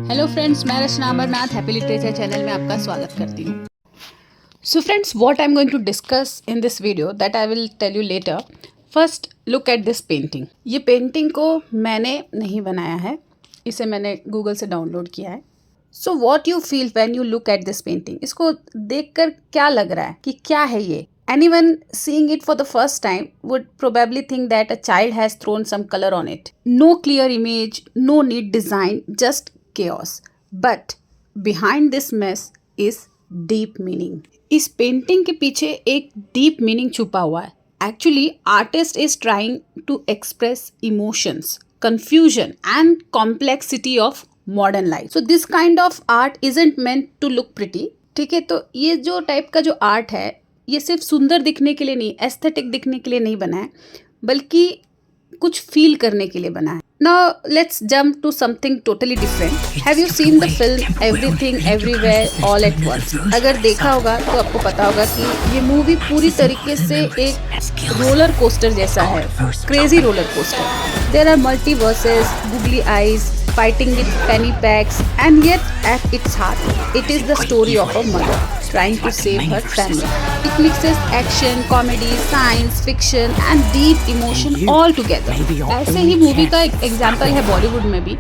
Hello friends, मैं Rachna Amarnath happy literature channel में आपका स्वागत करती हूँ। So friends, what I am going to discuss in this video that I will tell you later. First look at this painting. ये painting को मैंने नहीं बनाया है, इसे मैंने गूगल से डाउनलोड किया है। So what you feel when you look at this painting? इसको देखकर क्या लग रहा है कि क्या है ये? Anyone seeing it for the first time would probably think that a child has thrown some color on it. No clear image, no neat design, just chaos. But behind this mess is deep meaning. इस painting के पीछे एक deep meaning छुपा हुआ है. Actually, artist is trying to express emotions, confusion and complexity of modern life. So this kind of art isn't meant to look pretty. ठीक है, तो ये जो टाइप का जो आर्ट है ये सिर्फ सुंदर दिखने के लिए नहीं, एस्थेटिक दिखने के लिए नहीं बना है, बल्कि कुछ फील करने के लिए बना है। Now let's jump to something totally different. Have you seen the film Everything Everywhere All at Once? अगर देखा होगा तो आपको पता होगा कि ये मूवी पूरी तरीके से एक रोलर कोस्टर जैसा है, crazy roller coaster. There are multiverses, googly eyes, fighting with penny packs, and yet at its heart it is the story of a mother trying to save her family. It mixes action, comedy, science fiction and deep emotion all together. ऐसे ही movie का एक example है बॉलीवुड में भी,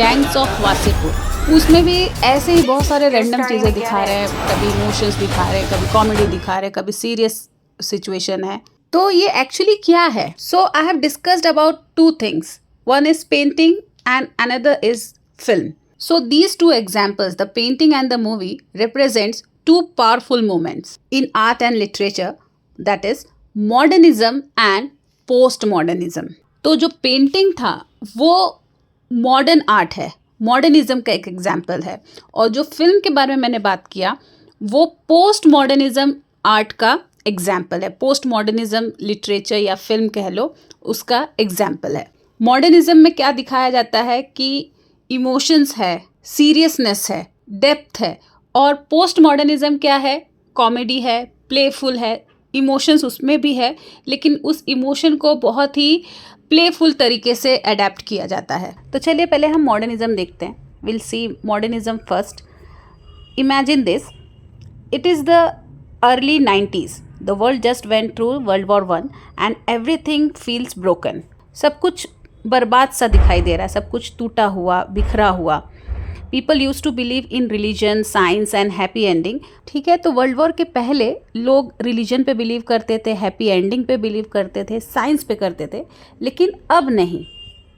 gangs of Wasseypur. उसमें भी ऐसे ही बहुत सारे रैंडम चीज़ें दिखा रहे हैं, कभी इमोशंस दिखा रहे हैं, कभी कॉमेडी दिखा रहे हैं, कभी सीरियस सिचुएशन है। तो ये एक्चुअली क्या है? So I have discussed about two things. One is painting and another is film. So these two examples, the painting and the movie, represents two powerful moments in art and literature, that is modernism and postmodernism. तो जो painting था वो modern art है, modernism का एक example है, और जो फिल्म के बारे में मैंने बात किया वो पोस्ट मॉडर्निज्म आर्ट का एग्जाम्पल है, पोस्ट मॉडर्निज्म लिटरेचर या फिल्म कह लो, उसका एग्जाम्पल है। मॉडर्निज्म में क्या दिखाया जाता है कि इमोशंस है, सीरियसनेस है, डेप्थ है, और पोस्ट मॉडर्निज्म क्या है? कॉमेडी है, प्लेफुल है, इमोशंस उसमें भी है, लेकिन उस इमोशन को बहुत ही प्लेफुल तरीके से अडेप्ट किया जाता है। तो चलिए पहले हम मॉडर्निज्म देखते हैं। Will see modernism first. Imagine this, it is the early 90s. The world just went through world war 1 and everything feels broken. सब कुछ बर्बाद सा दिखाई दे रहा है, सब कुछ टूटा हुआ, बिखरा हुआ। People use to believe in religion, science and happy ending. ठीक है, तो वर्ल्ड वॉर के पहले लोग रिलीजन पे बिलीव करते थे, हैप्पी एंडिंग पे बिलीव करते थे, साइंस पे करते थे, लेकिन अब नहीं।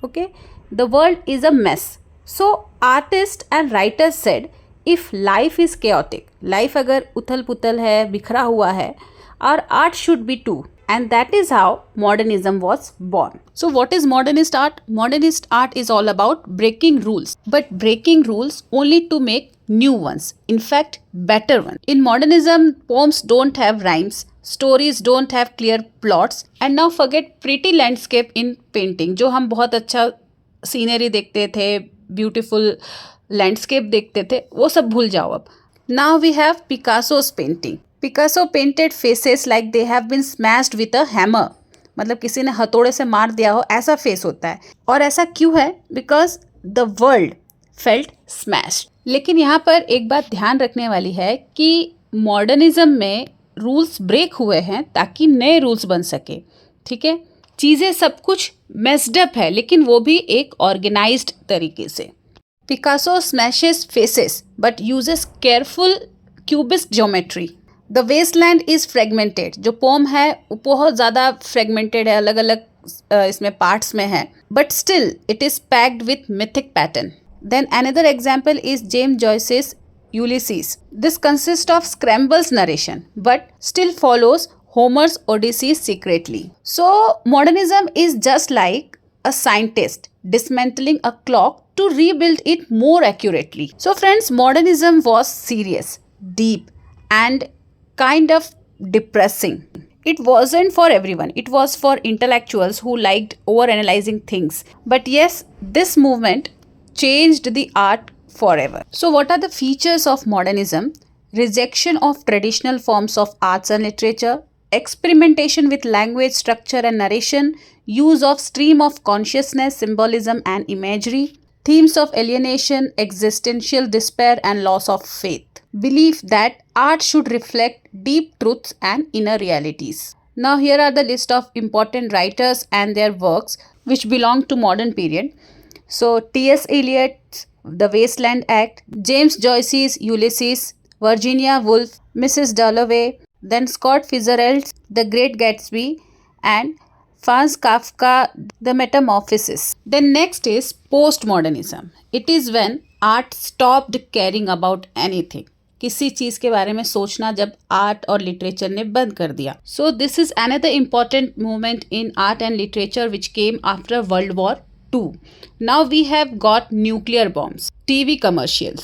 Okay, the world is a mess. So artist and writers said, if life is chaotic, life अगर उथल पुथल है, बिखरा हुआ है, our art should be too. And that is how modernism was born. So what is modernist art? Modernist art is all about breaking rules, but breaking rules only to make new ones. In fact, better ones. In modernism, poems don't have rhymes, stories don't have clear plots, and now forget pretty landscape in painting. जो हम बहुत अच्छा scenery देखते थे, beautiful landscape देखते थे, वो सब भूल जाओ अब. Now we have Picasso's painting. Picasso painted faces like they have been smashed with a hammer. मतलब किसी ने हथौड़े से मार दिया हो, ऐसा फेस होता है। और ऐसा क्यों है? Because the world felt smashed. लेकिन यहाँ पर एक बात ध्यान रखने वाली है कि मॉडर्निज्म में रूल्स ब्रेक हुए हैं ताकि नए रूल्स बन सके। ठीक है, चीज़ें सब कुछ मेस्ड अप है, लेकिन वो भी एक ऑर्गेनाइज्ड तरीके से। Picasso smashes faces but uses careful cubist geometry. The waste land is fragmented. जो पोम है वो बहुत ज़्यादा फ्रेगमेंटेड है, अलग अलग इसमें पार्ट्स में है, but still it is packed with mythic pattern. Then another example is James Joyce's Ulysses. This consist of scrambles narration but still follows Homer's Odyssey secretly. So modernism is just like a scientist dismantling a clock to rebuild it more accurately. So friends, modernism was serious, deep and kind of depressing. It wasn't for everyone. It was for intellectuals who liked overanalyzing things. But yes, this movement changed the art forever. So what are the features of modernism? Rejection of traditional forms of arts and literature, experimentation with language, structure and narration, use of stream of consciousness, symbolism and imagery, themes of alienation, existential despair, and loss of faith. Belief that art should reflect deep truths and inner realities. Now here are the list of important writers and their works which belong to modern period. So T.S. Eliot's The Wasteland Act, James Joyce's Ulysses, Virginia Woolf, Mrs. Dalloway, then Scott Fitzgerald's The Great Gatsby, and Franz Kafka, The Metamorphosis. Then next is postmodernism. It is when art stopped caring about anything. किसी चीज के बारे में सोचना जब art और literature ने बंद कर दिया. So this is another important movement in art and literature which came after world war II. Now we have got nuclear bombs, TV commercials,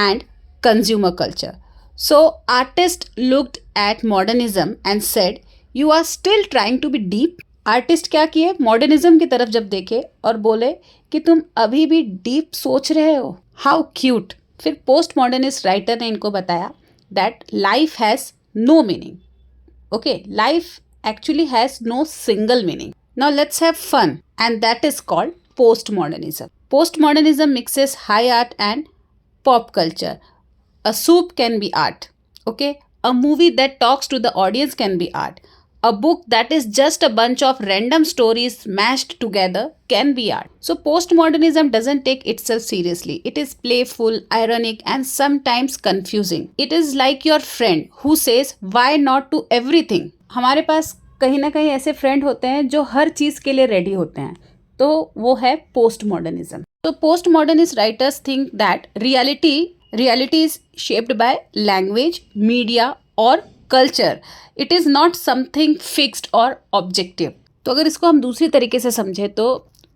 and consumer culture. So artists looked at modernism and said, "You are still trying to be deep." Artist क्या किए, modernism की तरफ जब देखे और बोले कि तुम अभी भी डीप सोच रहे हो. How cute. फिर पोस्ट मॉडर्निस्ट राइटर ने इनको बताया that life has no meaning. Okay, life actually has no single meaning. Now let's have fun and that is called postmodernism. Postmodernism mixes high art and pop culture. A soup can be art. Okay? A movie that talks to the audience can be art. A book that is just a bunch of random stories mashed together can be art. So postmodernism doesn't take itself seriously. It is playful, ironic, and sometimes confusing. It is like your friend who says why not to everything. हमारे पास कहीं ना कहीं ऐसे friend होते हैं जो हर चीज़ के लिए रेडी होते हैं. तो वो है पोस्ट मॉडर्निज्म. तो post modernist writers think that reality is shaped by language, media और culture. It is not something fixed और ऑब्जेक्टिव. तो अगर इसको हम दूसरी तरीके से समझें तो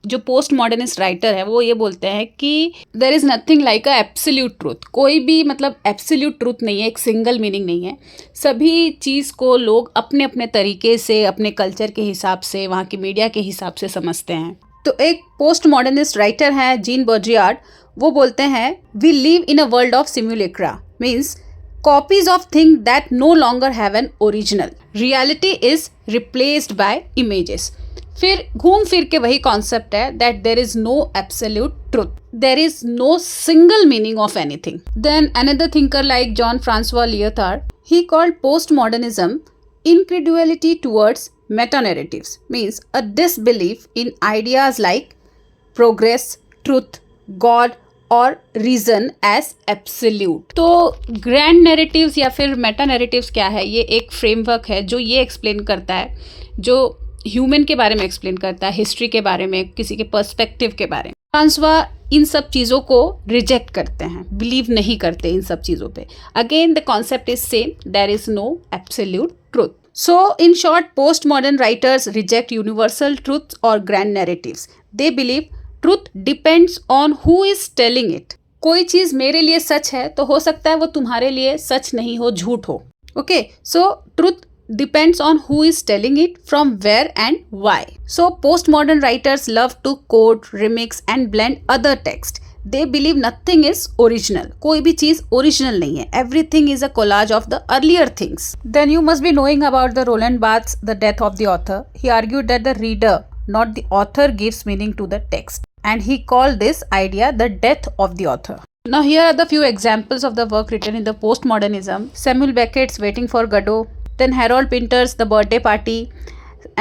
जो पोस्ट मॉडर्निस्ट राइटर है वो ये बोलते हैं कि there is nothing like a absolute truth. कोई भी मतलब एब्सोल्यूट ट्रूथ नहीं है, एक सिंगल मीनिंग नहीं है. सभी चीज़ को लोग अपने अपने तरीके से, अपने कल्चर के हिसाब से, वहाँ की मीडिया के हिसाब से समझते हैं. तो एक पोस्ट मॉडर्निस्ट राइटर है जीन बॉड्रियार्ड. वो बोलते हैं we live in a world of simulacra, means copies of thing that no longer have an original. Reality is replaced by images. फिर घूम फिर के वही कॉन्सेप्ट है that there is no absolute truth, there is no single meaning of anything. Then another thinker like Jean Francois Lyotard, he called post modernism incredulity towards meta-narratives, means a disbelief in ideas like progress, truth, God or reason as absolute. तो grand narratives या फिर meta narratives क्या है, ये एक framework है जो ये explain करता है, जो ह्यूमन के बारे में एक्सप्लेन करता है, हिस्ट्री के बारे में, किसी के पर्सपेक्टिव के बारे में. फ्रांसवा इन सब चीज़ों को रिजेक्ट करते हैं, बिलीव नहीं करते इन सब चीज़ों पे. Again the concept is same, there is no absolute truth. So in short, post modern writers reject universal truths और grand narratives. They believe truth depends on who is telling it. कोई चीज़ मेरे लिए सच है तो हो सकता है वो तुम्हारे लिए सच नहीं हो, झूठ हो. Okay, so truth depends on who is telling it, from where and why. So postmodern writers love to quote, remix and blend other text. They believe nothing is original. कोई भी चीज़ original नहीं है. Everything is a collage of the earlier things. Then you must be knowing about the Roland Barthes, The Death of the Author. He argued that the reader, not the author, gives meaning to the text. And he called this idea the death of the author. Now here are the few examples of the work written in the postmodernism. Samuel Beckett's Waiting for Godot. Then Harold Pinter's The Birthday Party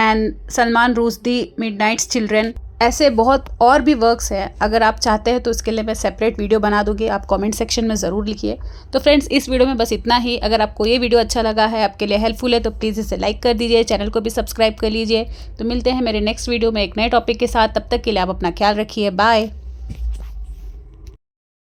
and Salman Rushdie's Midnight's Children. ऐसे बहुत और भी works हैं. अगर आप चाहते हैं तो इसके लिए मैं सेपरेट वीडियो बना दूंगी, आप कमेंट सेक्शन में ज़रूर लिखिए. तो फ्रेंड्स, इस वीडियो में बस इतना ही. अगर आपको ये वीडियो अच्छा लगा है, आपके लिए हेल्पफुल है, तो प्लीज़ इसे लाइक कर दीजिए, चैनल को भी सब्सक्राइब कर लीजिए. तो मिलते हैं मेरे नेक्स्ट वीडियो में एक नए टॉपिक के साथ. तब तक के लिए आप अपना ख्याल रखिए. बाय.